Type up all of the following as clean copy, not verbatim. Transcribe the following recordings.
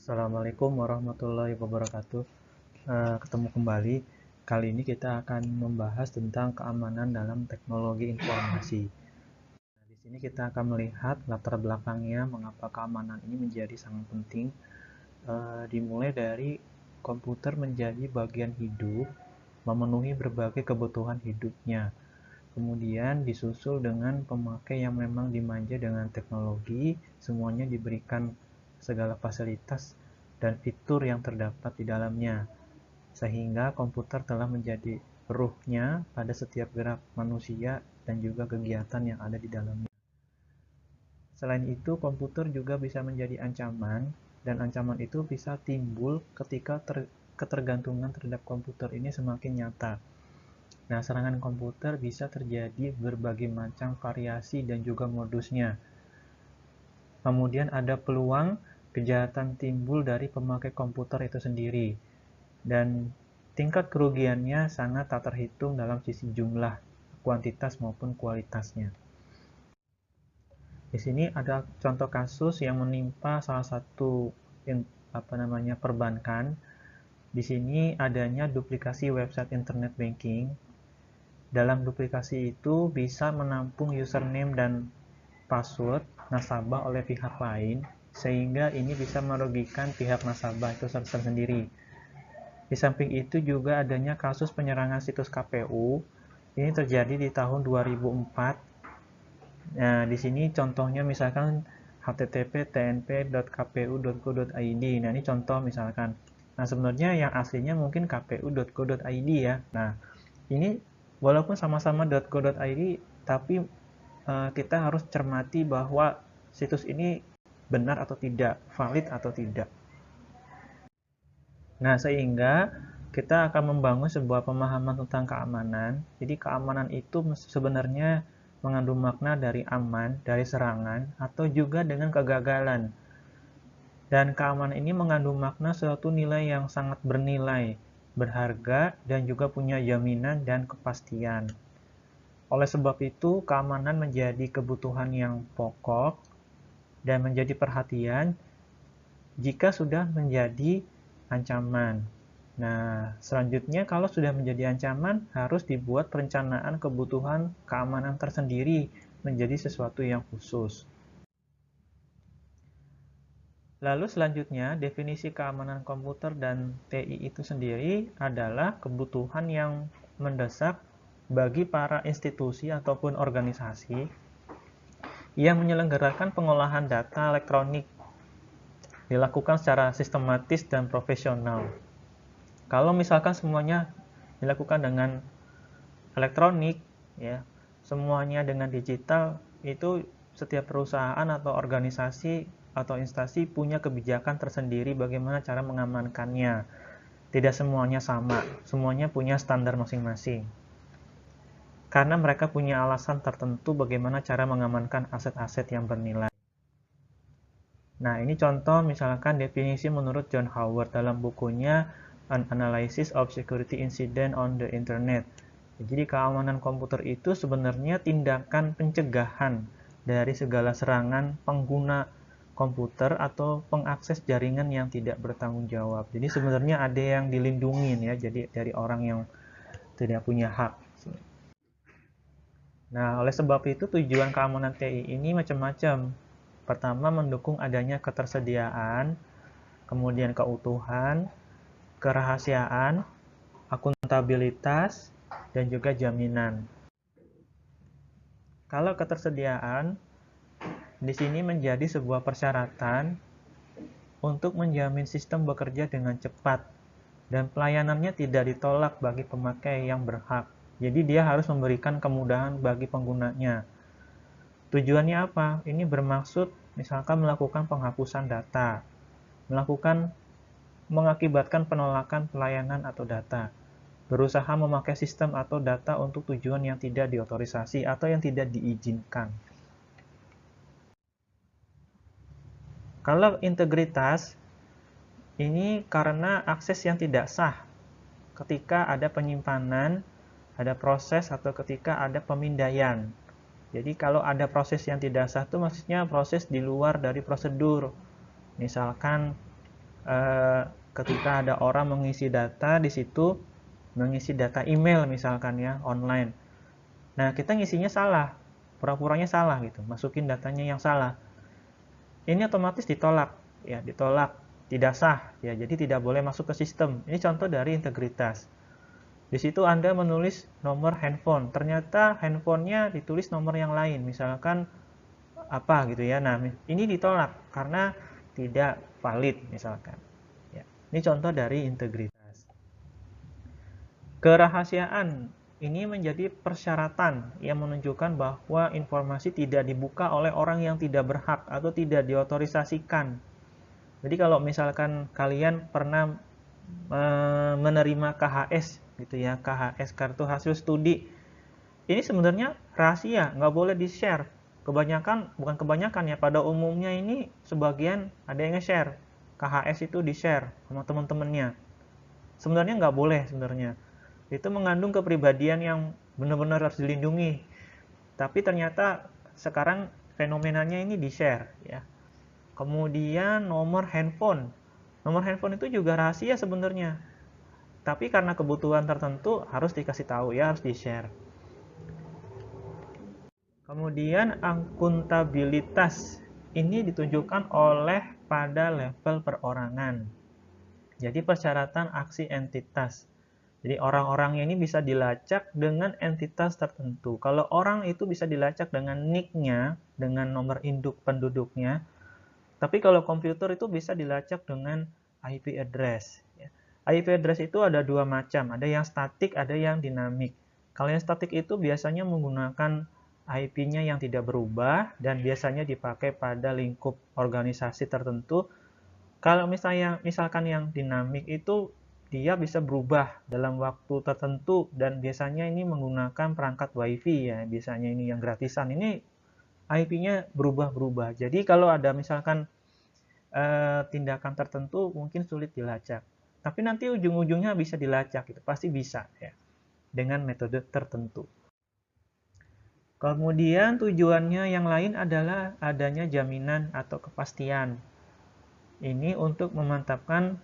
Assalamualaikum warahmatullahi wabarakatuh. Ketemu kembali. Kali ini kita akan membahas tentang keamanan dalam teknologi informasi. Di sini kita akan melihat latar belakangnya mengapa keamanan ini menjadi sangat penting. Dimulai dari komputer menjadi bagian hidup, memenuhi berbagai kebutuhan hidupnya. Kemudian disusul dengan pemakai yang memang dimanja dengan teknologi, semuanya diberikan segala fasilitas dan fitur yang terdapat di dalamnya, sehingga komputer telah menjadi ruhnya pada setiap gerak manusia dan juga kegiatan yang ada di dalamnya. Selain itu, komputer juga bisa menjadi ancaman, dan ancaman itu bisa timbul ketika ketergantungan terhadap komputer ini semakin nyata. Nah, serangan komputer bisa terjadi berbagai macam variasi dan juga modusnya. Kemudian ada peluang kejahatan timbul dari pemakai komputer itu sendiri. Dan tingkat kerugiannya sangat tak terhitung dalam sisi jumlah, kuantitas maupun kualitasnya. Di sini ada contoh kasus yang menimpa salah satu perbankan. Di sini adanya duplikasi website internet banking. Dalam duplikasi itu bisa menampung username dan password nasabah oleh pihak lain, sehingga ini bisa merugikan pihak nasabah itu sendiri. Di samping itu juga adanya kasus penyerangan situs KPU. Ini terjadi di tahun 2004. Nah, di sini contohnya misalkan http://tnp.kpu.go.id. Nah, ini contoh misalkan. Nah, sebenarnya yang aslinya mungkin kpu.go.id ya. Nah, ini walaupun sama-sama .go.id, tapi kita harus cermati bahwa situs ini benar atau tidak, valid atau tidak. Nah, sehingga kita akan membangun sebuah pemahaman tentang keamanan. Jadi keamanan itu sebenarnya mengandung makna dari aman, dari serangan, atau juga dengan kegagalan. Dan keamanan ini mengandung makna suatu nilai yang sangat bernilai, berharga, dan juga punya jaminan dan kepastian. Oleh sebab itu, keamanan menjadi kebutuhan yang pokok dan menjadi perhatian jika sudah menjadi ancaman. Nah, selanjutnya kalau sudah menjadi ancaman, harus dibuat perencanaan kebutuhan keamanan tersendiri menjadi sesuatu yang khusus. Lalu selanjutnya, definisi keamanan komputer dan TI itu sendiri adalah kebutuhan yang mendesak bagi para institusi ataupun organisasi yang menyelenggarakan pengolahan data elektronik dilakukan secara sistematis dan profesional. Kalau misalkan semuanya dilakukan dengan elektronik, ya, semuanya dengan digital, itu setiap perusahaan atau organisasi atau instansi punya kebijakan tersendiri bagaimana cara mengamankannya. Tidak semuanya sama, semuanya punya standar masing-masing. Karena mereka punya alasan tertentu bagaimana cara mengamankan aset-aset yang bernilai. Nah, ini contoh misalkan definisi menurut John Howard dalam bukunya An Analysis of Security Incident on the Internet. Jadi keamanan komputer itu sebenarnya tindakan pencegahan dari segala serangan pengguna komputer atau pengakses jaringan yang tidak bertanggung jawab. Jadi sebenarnya ada yang dilindungi ya, jadi dari orang yang tidak punya hak. Nah, oleh sebab itu tujuan keamanan TI ini macam-macam. Pertama, mendukung adanya ketersediaan, kemudian keutuhan, kerahasiaan, akuntabilitas, dan juga jaminan. Kalau ketersediaan di sini menjadi sebuah persyaratan untuk menjamin sistem bekerja dengan cepat dan pelayanannya tidak ditolak bagi pemakai yang berhak. Jadi dia harus memberikan kemudahan bagi penggunanya. Tujuannya apa? Ini bermaksud misalkan melakukan penghapusan data, mengakibatkan penolakan pelayanan atau data, berusaha memakai sistem atau data untuk tujuan yang tidak diotorisasi atau yang tidak diizinkan. Kalau integritas, ini karena akses yang tidak sah ketika ada penyimpanan, ada proses, atau ketika ada pemindaian. Jadi kalau ada proses yang tidak sah itu maksudnya proses di luar dari prosedur. Misalkan ketika ada orang mengisi data di situ, mengisi data email misalkan ya, online. Nah, kita ngisinya salah, pura-puranya salah gitu, masukin datanya yang salah. Ini otomatis ditolak, ya, ditolak, tidak sah, ya, jadi tidak boleh masuk ke sistem. Ini contoh dari integritas. Di situ Anda menulis nomor handphone, ternyata handphonenya ditulis nomor yang lain, misalkan apa gitu ya. Nah, ini ditolak karena tidak valid misalkan. Ya, ini contoh dari integritas. Kerahasiaan ini menjadi persyaratan yang menunjukkan bahwa informasi tidak dibuka oleh orang yang tidak berhak atau tidak diotorisasikan. Jadi kalau misalkan kalian pernah menerima KHS gitu ya, KHS kartu hasil studi, ini sebenarnya rahasia, nggak boleh di-share. Bukan kebanyakan ya, pada umumnya ini sebagian ada yang nge-share. KHS itu di-share sama teman-temannya. Sebenarnya nggak boleh sebenarnya. Itu mengandung kepribadian yang benar-benar harus dilindungi. Tapi ternyata sekarang fenomenanya ini di-share ya. Kemudian nomor handphone. Nomor handphone itu juga rahasia sebenarnya. Tapi karena kebutuhan tertentu harus dikasih tahu ya, harus di-share. Kemudian akuntabilitas ini ditunjukkan oleh pada level perorangan. Jadi persyaratan aksi entitas. Jadi orang-orangnya ini bisa dilacak dengan entitas tertentu. Kalau orang itu bisa dilacak dengan nick-nya, dengan nomor induk penduduknya. Tapi kalau komputer itu bisa dilacak dengan IP address. IP address itu ada dua macam, ada yang statik, ada yang dinamik. Kalau yang statik itu biasanya menggunakan IP-nya yang tidak berubah dan biasanya dipakai pada lingkup organisasi tertentu. Kalau misalkan yang dinamik itu dia bisa berubah dalam waktu tertentu dan biasanya ini menggunakan perangkat WiFi ya, biasanya ini yang gratisan ini IP-nya berubah-berubah. Jadi kalau ada misalkan tindakan tertentu mungkin sulit dilacak. Tapi nanti ujung-ujungnya bisa dilacak, gitu. Pasti bisa ya, dengan metode tertentu. Kemudian tujuannya yang lain adalah adanya jaminan atau kepastian. Ini untuk memantapkan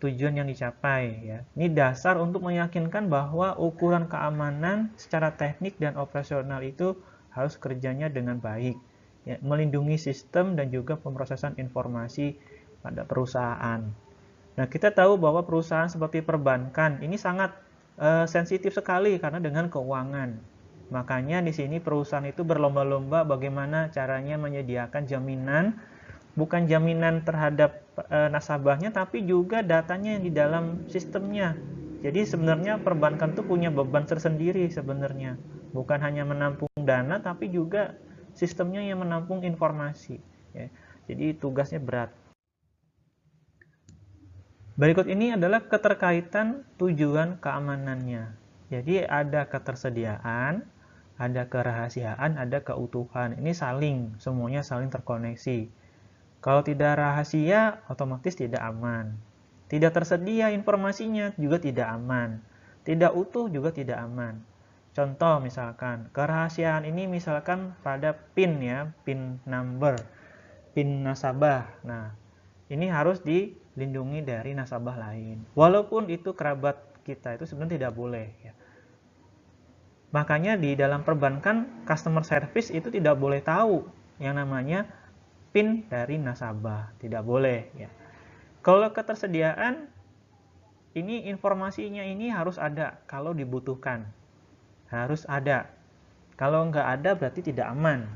tujuan yang dicapai ya. Ini dasar untuk meyakinkan bahwa ukuran keamanan secara teknik dan operasional itu harus kerjanya dengan baik. Ya, melindungi sistem dan juga pemrosesan informasi pada perusahaan. Nah, kita tahu bahwa perusahaan seperti perbankan ini sangat sensitif sekali karena dengan keuangan. Makanya di sini perusahaan itu berlomba-lomba bagaimana caranya menyediakan jaminan, bukan jaminan terhadap nasabahnya, tapi juga datanya yang di dalam sistemnya. Jadi sebenarnya perbankan itu punya beban tersendiri sebenarnya. Bukan hanya menampung dana, tapi juga sistemnya yang menampung informasi. Ya. Jadi tugasnya berat. Berikut ini adalah keterkaitan tujuan keamanannya. Jadi ada ketersediaan, ada kerahasiaan, ada keutuhan. Ini semuanya saling terkoneksi. Kalau tidak rahasia, otomatis tidak aman. Tidak tersedia informasinya juga tidak aman. Tidak utuh juga tidak aman. Contoh misalkan, kerahasiaan ini misalkan pada PIN ya, PIN number, PIN nasabah. Nah, ini harus dilindungi dari nasabah lain. Walaupun itu kerabat kita, itu sebenarnya tidak boleh ya. Makanya di dalam perbankan customer service itu tidak boleh tahu yang namanya PIN dari nasabah, tidak boleh ya. Kalau ketersediaan ini informasinya ini harus ada kalau dibutuhkan. Harus ada. Kalau nggak ada berarti tidak aman.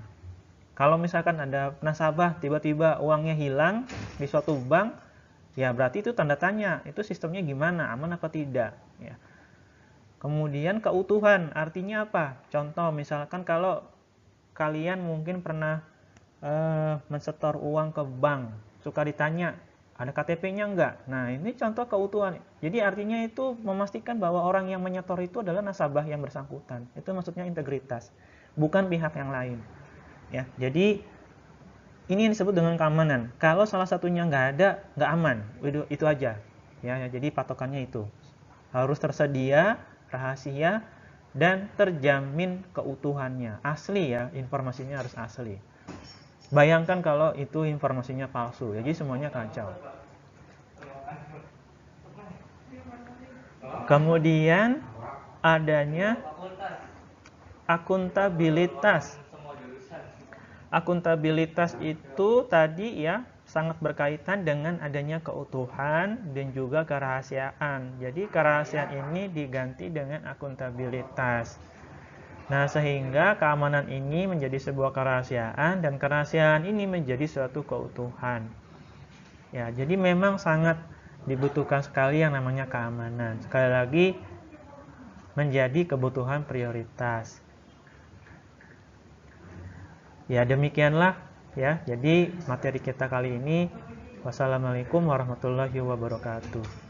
Kalau misalkan ada nasabah tiba-tiba uangnya hilang di suatu bank, ya berarti itu tanda tanya, itu sistemnya gimana, aman apa tidak ya. Kemudian keutuhan artinya apa? Contoh misalkan kalau kalian mungkin pernah mensetor uang ke bank, suka ditanya ada KTP-nya enggak. Nah, ini contoh keutuhan. Jadi artinya itu memastikan bahwa orang yang menyetor itu adalah nasabah yang bersangkutan. Itu maksudnya integritas, bukan pihak yang lain. Ya, jadi ini yang disebut dengan keamanan. Kalau salah satunya nggak ada, nggak aman. Itu aja. Ya, jadi patokannya itu harus tersedia, rahasia, dan terjamin keutuhannya. Asli ya, informasinya harus asli. Bayangkan kalau itu informasinya palsu, jadi semuanya kacau. Kemudian adanya akuntabilitas. Akuntabilitas itu tadi ya sangat berkaitan dengan adanya keutuhan dan juga kerahasiaan. Jadi kerahasiaan ini diganti dengan akuntabilitas. Nah, sehingga keamanan ini menjadi sebuah kerahasiaan dan kerahasiaan ini menjadi suatu keutuhan. Ya, jadi memang sangat dibutuhkan sekali yang namanya keamanan. Sekali lagi menjadi kebutuhan prioritas. Ya, demikianlah ya. Jadi materi kita kali ini. Wassalamualaikum warahmatullahi wabarakatuh.